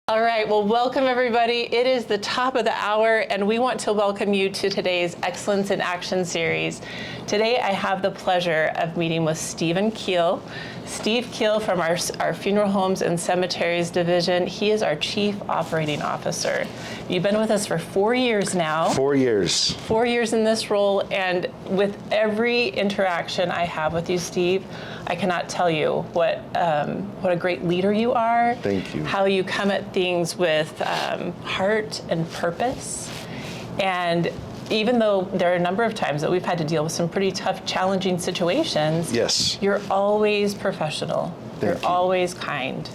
All right, well, welcome everybody. It is the top of the hour, and we want to welcome you to today's Excellence in Action series. Today, I have the pleasure of meeting with Stephen Kehl. Steve Kehl from our Funeral Homes and Cemeteries division. He is our Chief Operating Officer. You've been with us for 4 years now. 4 years. 4 years in this role, and with every interaction I have with you, Steve, I cannot tell you what a great leader you are. Thank you. How you come at things with heart and purpose. And even though there are a number of times that we've had to deal with some pretty tough, challenging situations, yes, you're always professional. You're you. always kind.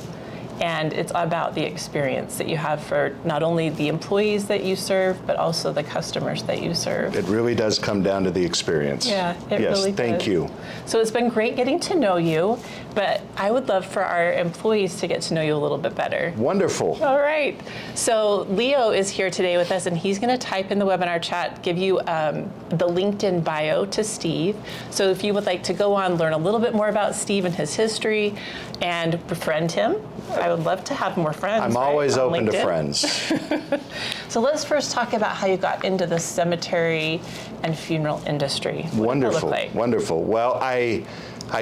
And it's about the experience that you have for not only the employees that you serve, but also the customers that you serve. It really does come down to the experience. Yeah, it yes, really does. Thank you. So it's been great getting to know you, but I would love for our employees to get to know you a little bit better. Wonderful. All right. So Leo is here today with us, and he's going to type in the webinar chat, give you the LinkedIn bio to Steve. So if you would like to go on, learn a little bit more about Steve and his history, and befriend him, I would love to have more friends. I'm always on open LinkedIn. to friends. So let's first talk about how you got into the cemetery and funeral industry. What Wonderful, did that look like? Wonderful. Well, I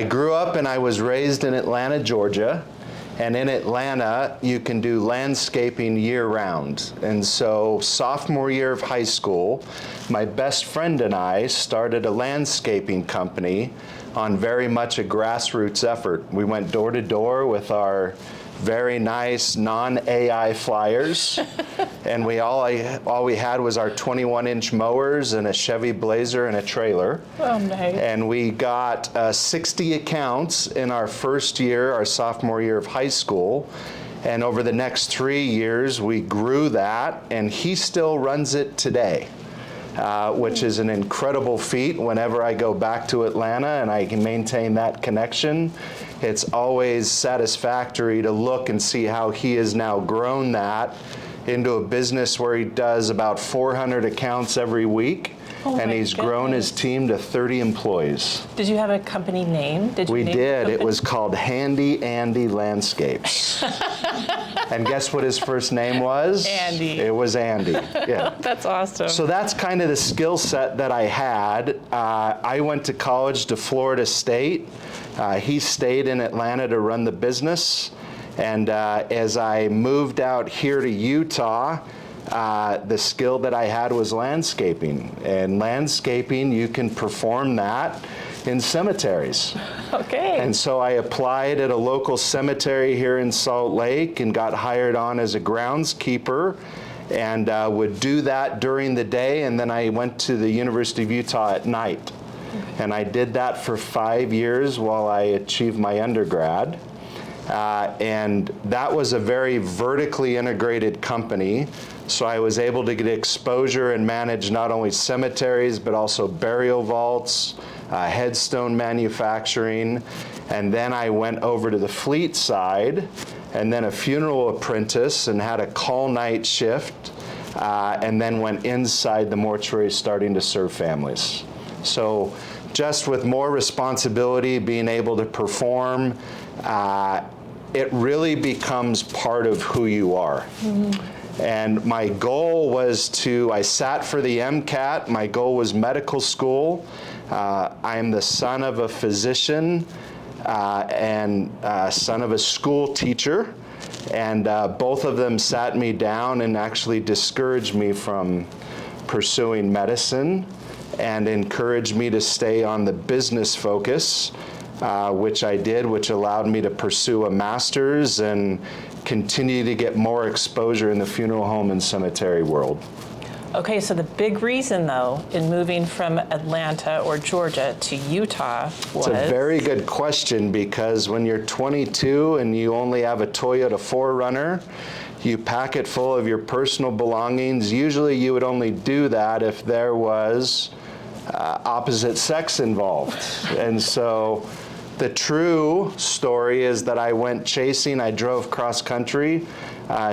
grew up and I was raised in Atlanta, Georgia. And in Atlanta, you can do landscaping year-round. And so sophomore year of high school, my best friend and I started a landscaping company on very much a grassroots effort. We went door to door with our very nice non-AI flyers, and all we had was our 21-inch mowers and a Chevy Blazer and a trailer. Oh, nice. And we got 60 accounts in our first year, our sophomore year of high school. And over the next 3 years, we grew that, and he still runs it today. Which is an incredible feat. Whenever I go back to Atlanta and I can maintain that connection, it's always satisfactory to look and see how he has now grown that into a business where he does about 400 accounts every week. Oh, and he's grown his team to 30 employees. Did you have a company name? We did. It was called Handy Andy Landscapes. And guess what his first name was? Andy. It was Andy. Yeah. That's awesome. So that's kind of the skill set that I had. I went to college to Florida State. He stayed in Atlanta to run the business. And as I moved out here to Utah, the skill that I had was landscaping. And landscaping, you can perform that in cemeteries. Okay. And so I applied at a local cemetery here in Salt Lake and got hired on as a groundskeeper, and would do that during the day, and then I went to the University of Utah at night. Okay. And I did that for 5 years while I achieved my undergrad. And that was a very vertically integrated company. So I was able to get exposure and manage not only cemeteries, but also burial vaults, headstone manufacturing. And then I went over to the fleet side, and then a funeral apprentice, and had a call night shift, and then went inside the mortuary starting to serve families. So just with more responsibility, being able to perform, it really becomes part of who you are. Mm-hmm. And my goal was I sat for the MCAT. My goal was medical school. I am the son of a physician and son of a school teacher. And both of them sat me down and actually discouraged me from pursuing medicine and encouraged me to stay on the business focus, which I did, which allowed me to pursue a master's and continue to get more exposure in the funeral home and cemetery world. Okay, so the big reason, though, in moving from Atlanta or Georgia to Utah was? It's a very good question, because when you're 22 and you only have a Toyota 4Runner, you pack it full of your personal belongings. Usually you would only do that if there was opposite sex involved. And so the true story is that I went chasing, I drove cross country,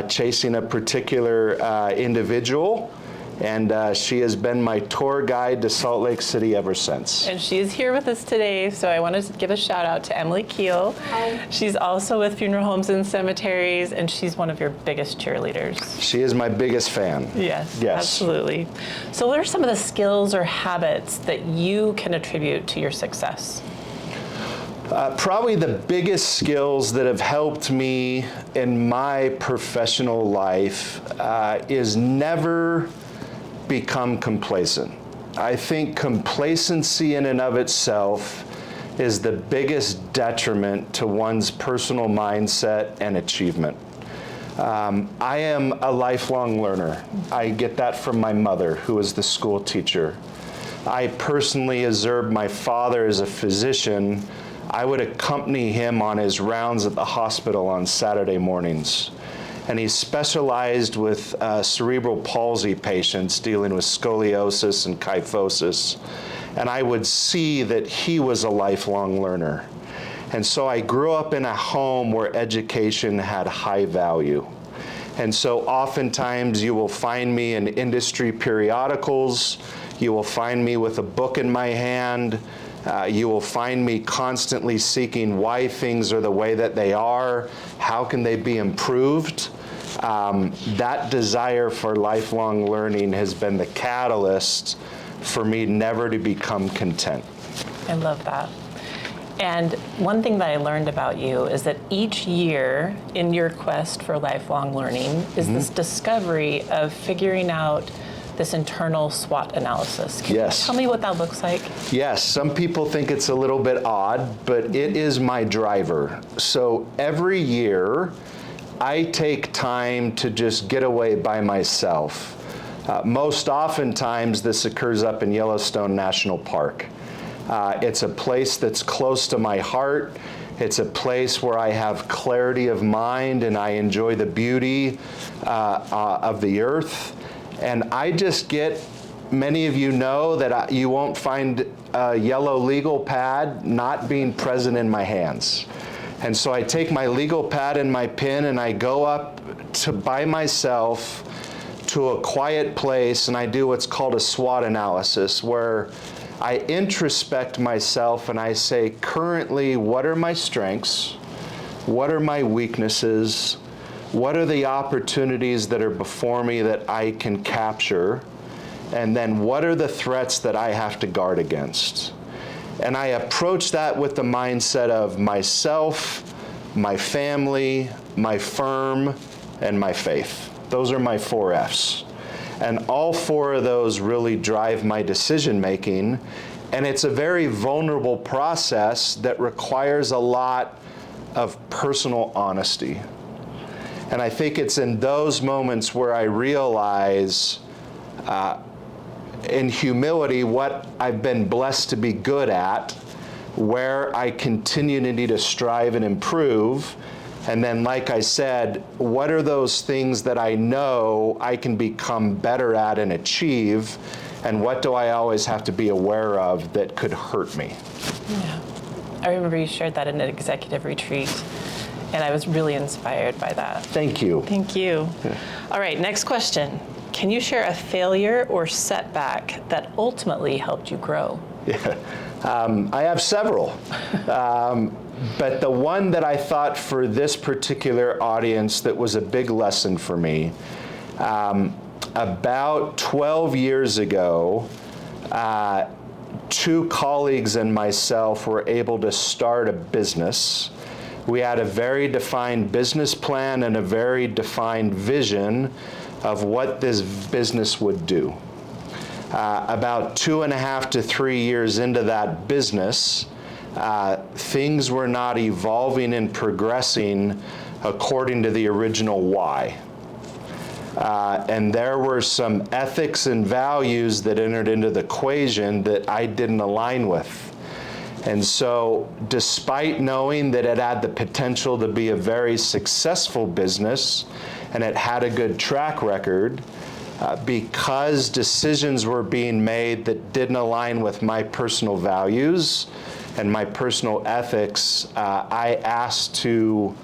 chasing a particular individual, and she has been my tour guide to Salt Lake City ever since. And she's here with us today, so I want to give a shout out to Emily Kehl. Hi. She's also with Funeral Homes and Cemeteries, and she's one of your biggest cheerleaders. She is my biggest fan. Yes, Yes. absolutely. So what are some of the skills or habits that you can attribute to your success? Probably the biggest skills that have helped me in my professional life is never become complacent. I think complacency in and of itself is the biggest detriment to one's personal mindset and achievement. I am a lifelong learner. I get that from my mother, who is the school teacher. I personally observed my father as a physician. I would accompany him on his rounds at the hospital on Saturday mornings. And he specialized with cerebral palsy patients dealing with scoliosis and kyphosis. And I would see that he was a lifelong learner. And so I grew up in a home where education had high value. And so oftentimes you will find me in industry periodicals. You will find me with a book in my hand. You will find me constantly seeking why things are the way that they are. How can they be improved? That desire for lifelong learning has been the catalyst for me never to become content. I love that. And one thing that I learned about you is that each year in your quest for lifelong learning is this discovery of figuring out this internal SWOT analysis. Can Yes. you tell me what that looks like? Yes, some people think it's a little bit odd, but it is my driver. So every year, I take time to just get away by myself. Most oftentimes, this occurs up in Yellowstone National Park. It's a place that's close to my heart. It's a place where I have clarity of mind and I enjoy the beauty of the earth. And I just get, many of you know that you won't find a yellow legal pad not being present in my hands. And so I take my legal pad and my pen and I go up by myself to a quiet place and I do what's called a SWOT analysis, where I introspect myself and I say, currently, what are my strengths? What are my weaknesses? What are the opportunities that are before me that I can capture? And then what are the threats that I have to guard against? And I approach that with the mindset of myself, my family, my firm, and my faith. Those are my 4 F's. And all 4 of those really drive my decision making. And it's a very vulnerable process that requires a lot of personal honesty. And I think it's in those moments where I realize in humility what I've been blessed to be good at, where I continue to need to strive and improve. And then, like I said, what are those things that I know I can become better at and achieve? And what do I always have to be aware of that could hurt me? Yeah. I remember you shared that in an executive retreat, and I was really inspired by that. Thank you. Thank you. All right, next question. Can you share a failure or setback that ultimately helped you grow? Yeah. I have several. But the one that I thought for this particular audience that was a big lesson for me, about 12 years ago, 2 colleagues and myself were able to start a business. We had a very defined business plan and a very defined vision of what this business would do. About 2.5 to 3 years into that business, things were not evolving and progressing according to the original why. And there were some ethics and values that entered into the equation that I didn't align with. And so, despite knowing that it had the potential to be a very successful business and it had a good track record, because decisions were being made that didn't align with my personal values and my personal ethics, I asked to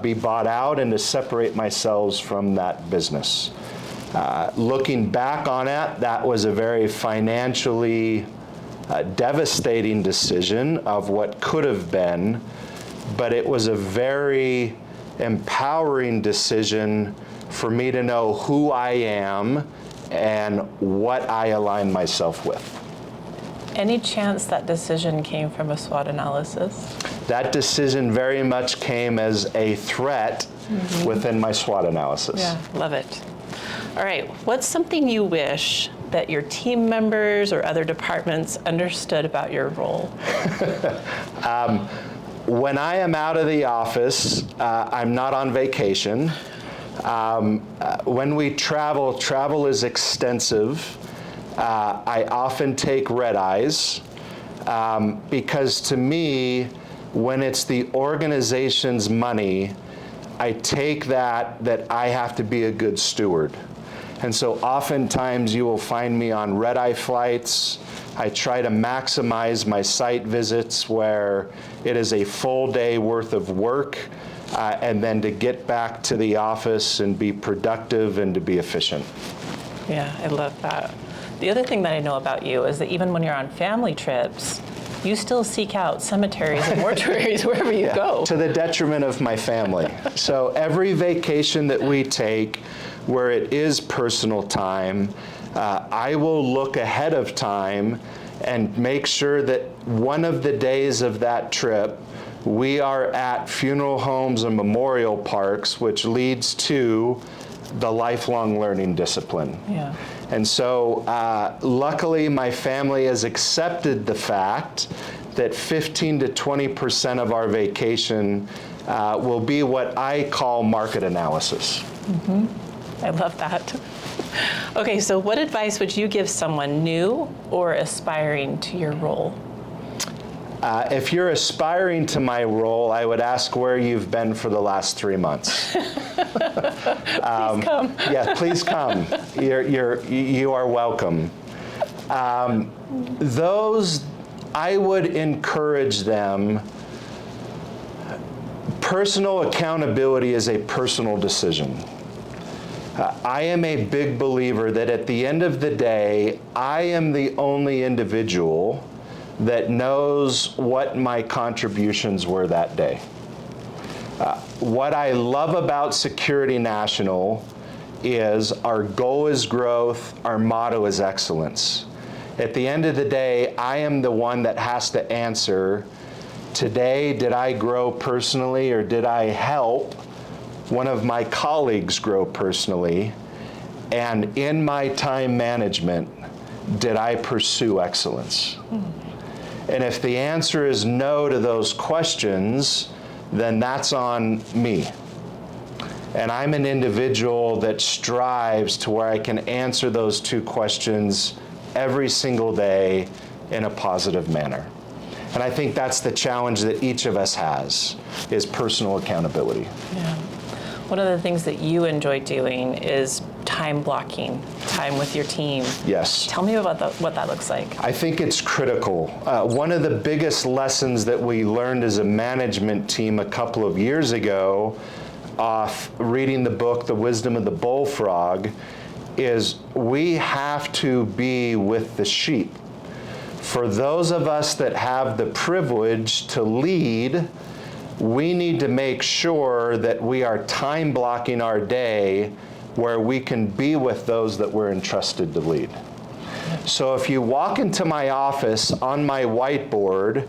be bought out and to separate myself from that business. Looking back on it, that was a very financially devastating decision of what could have been, but it was a very empowering decision for me to know who I am and what I align myself with. Any chance that decision came from a SWOT analysis? That decision very much came as a threat within my SWOT analysis. Yeah, love it. All right, what's something you wish that your team members or other departments understood about your role? When I am out of the office, I'm not on vacation. When we travel is extensive. I often take red eyes because to me, when it's the organization's money, I take that I have to be a good steward. And so oftentimes you will find me on red-eye flights. I try to maximize my site visits where it is a full day worth of work, and then to get back to the office and be productive and to be efficient. Yeah, I love that. The other thing that I know about you is that even when you're on family trips, you still seek out cemeteries and mortuaries wherever you go. To the detriment of my family. So every vacation that we take where it is personal time, I will look ahead of time and make sure that one of the days of that trip, we are at funeral homes and memorial parks, which leads to the lifelong learning discipline. Yeah. And so luckily my family has accepted the fact that 15 to 20% of our vacation will be what I call market analysis. I love that. Okay, so what advice would you give someone new or aspiring to your role? If you're aspiring to my role, I would ask where you've been for the last 3 months. Please come. Yeah, please come. You are welcome. Those, I would encourage them. Personal accountability is a personal decision. I am a big believer that at the end of the day, I am the only individual that knows what my contributions were that day. What I love about Security National is our goal is growth, our motto is excellence. At the end of the day, I am the one that has to answer, today, did I grow personally or did I help one of my colleagues grow personally? And in my time management, did I pursue excellence? And if the answer is no to those questions, then that's on me. And I'm an individual that strives to where I can answer those two questions every single day in a positive manner. And I think that's the challenge that each of us has, is personal accountability. Yeah. One of the things that you enjoy doing is time blocking, time with your team. Yes. Tell me about what that looks like. I think it's critical. One of the biggest lessons that we learned as a management team a couple of years ago, off reading the book, The Wisdom of the Bullfrog, is we have to be with the sheep. For those of us that have the privilege to lead, we need to make sure that we are time blocking our day where we can be with those that we're entrusted to lead. So if you walk into my office, on my whiteboard,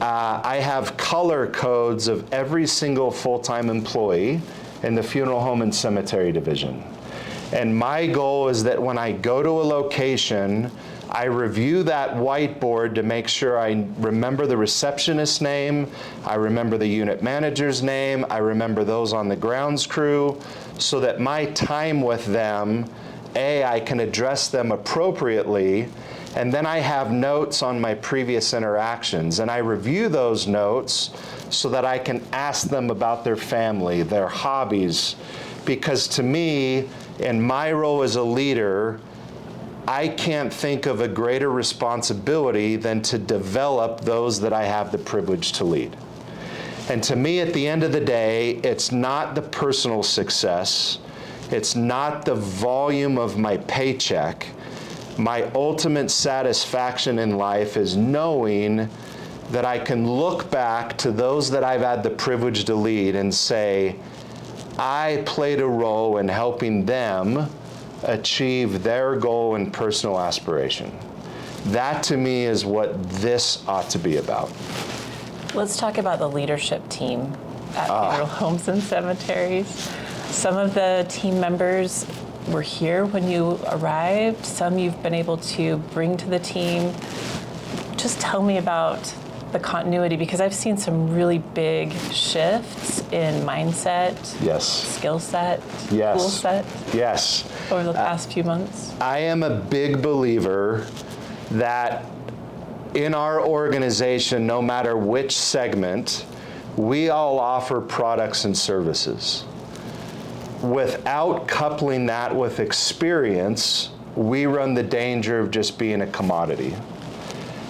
I have color codes of every single full-time employee in the funeral home and cemetery division. And my goal is that when I go to a location, I review that whiteboard to make sure I remember the receptionist's name, I remember the unit manager's name, I remember those on the grounds crew, so that my time with them, I can address them appropriately, and then I have notes on my previous interactions, and I review those notes so that I can ask them about their family, their hobbies, because to me, in my role as a leader, I can't think of a greater responsibility than to develop those that I have the privilege to lead. And to me, at the end of the day, it's not the personal success, It's not the volume of my paycheck. My ultimate satisfaction in life is knowing that I can look back to those that I've had the privilege to lead and say, I played a role in helping them achieve their goal and personal aspiration. That to me is what this ought to be about. Let's talk about the leadership team at funeral homes and cemeteries. Some of the team members were here when you arrived. Some you've been able to bring to the team. Just tell me about the continuity, because I've seen some really big shifts in mindset, Yes. skill set, Yes. tool set Yes. over the past few months. I am a big believer that in our organization, no matter which segment, we all offer products and services. Without coupling that with experience, we run the danger of just being a commodity.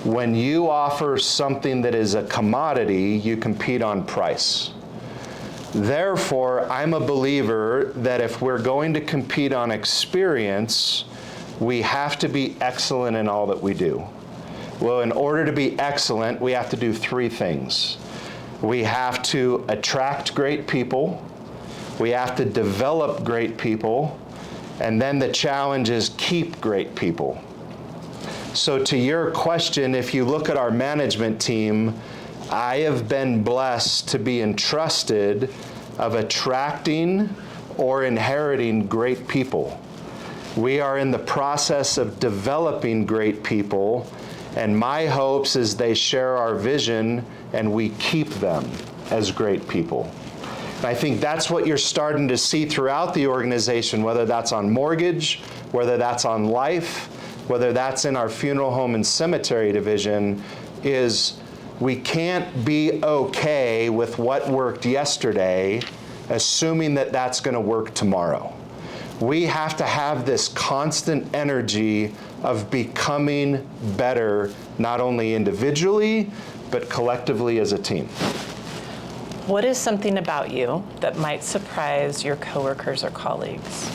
When you offer something that is a commodity, you compete on price. Therefore, I'm a believer that if we're going to compete on experience, we have to be excellent in all that we do. Well, in order to be excellent, we have to do three things. We have to attract great people, we have to develop great people, and then the challenge is keep great people. So to your question, if you look at our management team, I have been blessed to be entrusted of attracting or inheriting great people. We are in the process of developing great people, and my hopes is they share our vision and we keep them as great people. And I think that's what you're starting to see throughout the organization, whether that's on mortgage, whether that's on life, whether that's in our funeral home and cemetery division, is we can't be okay with what worked yesterday, assuming that that's going to work tomorrow. We have to have this constant energy of becoming better, not only individually, but collectively as a team. What is something about you that might surprise your coworkers or colleagues?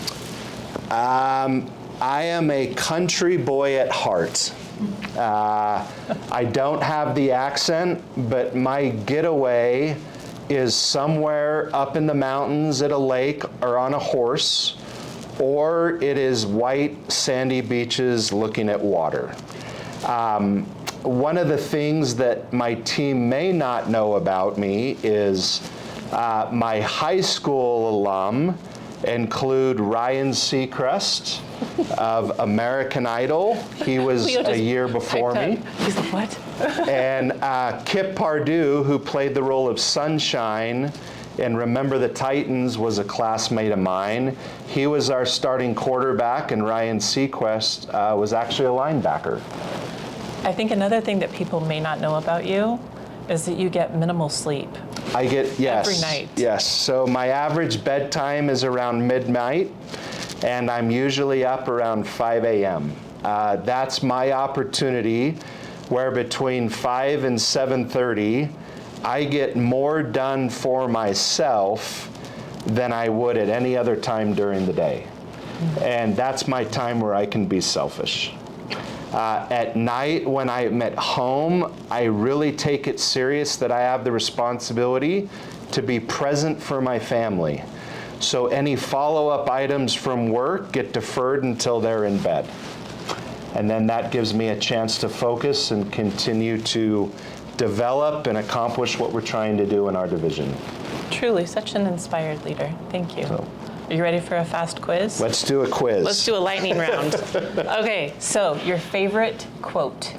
I am a country boy at heart. I don't have the accent, but my getaway is somewhere up in the mountains at a lake or on a horse, or it is white sandy beaches looking at water. One of the things that my team may not know about me is my high school alum include Ryan Seacrest of American Idol. He was a year before me. He's like, what? And Kip Pardue, who played the role of Sunshine in Remember the Titans, was a classmate of mine. He was our starting quarterback, and Ryan Seacrest was actually a linebacker. I think another thing that people may not know about you is that you get minimal sleep. I get, yes. Every night. Yes, so my average bedtime is around midnight, and I'm usually up around 5 a.m. That's my opportunity, where between 5 and 7:30, I get more done for myself than I would at any other time during the day. And that's my time where I can be selfish. At night, when I'm at home, I really take it serious that I have the responsibility to be present for my family. So any follow-up items from work get deferred until they're in bed. And then that gives me a chance to focus and continue to develop and accomplish what we're trying to do in our division. Truly, such an inspired leader. Thank you. So, Are you ready for a fast quiz? let's do a quiz. Let's do a lightning round. Okay, so your favorite quote?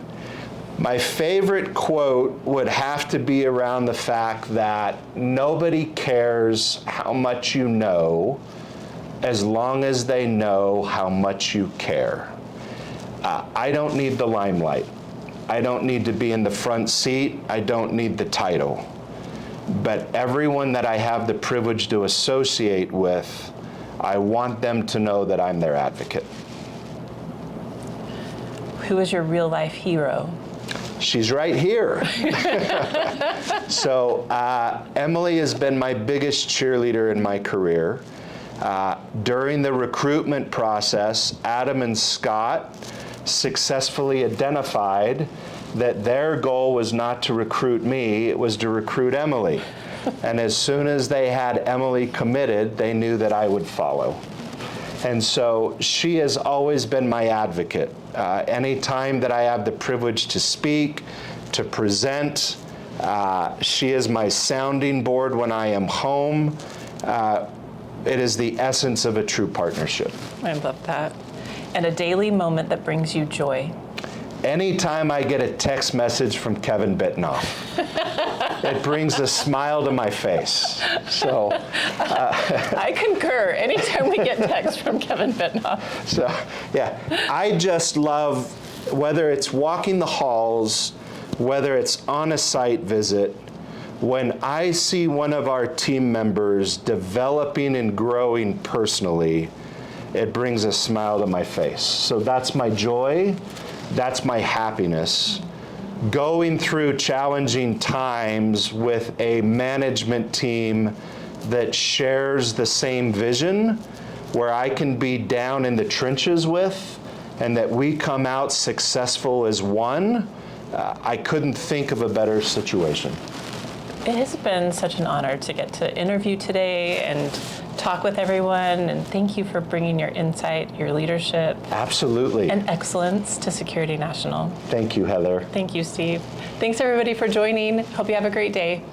My favorite quote would have to be around the fact that nobody cares how much you know as long as they know how much you care. I don't need the limelight. I don't need to be in the front seat. I don't need the title. But everyone that I have the privilege to associate with, I want them to know that I'm their advocate. Who is your real life hero? She's right here. So Emily has been my biggest cheerleader in my career. During the recruitment process, Adam and Scott successfully identified that their goal was not to recruit me, it was to recruit Emily. And as soon as they had Emily committed, they knew that I would follow. And so she has always been my advocate. Anytime that I have the privilege to speak, to present, she is my sounding board when I am home. It is the essence of a true partnership. I love that. And a daily moment that brings you joy. Anytime I get a text message from Kevin Bittenoff, it brings a smile to my face. So I concur. Anytime we get text from Kevin Bittenoff. So yeah, I just love, whether it's walking the halls, whether it's on a site visit, when I see one of our team members developing and growing personally, it brings a smile to my face. So that's my joy, that's my happiness. Going through challenging times with a management team that shares the same vision, where I can be down in the trenches with, and that we come out successful as one, I couldn't think of a better situation. It has been such an honor to get to interview today and talk with everyone, and thank you for bringing your insight, your leadership, Absolutely. and excellence to Security National. Thank you, Heather. Thank you, Steve. Thanks everybody for joining. Hope you have a great day.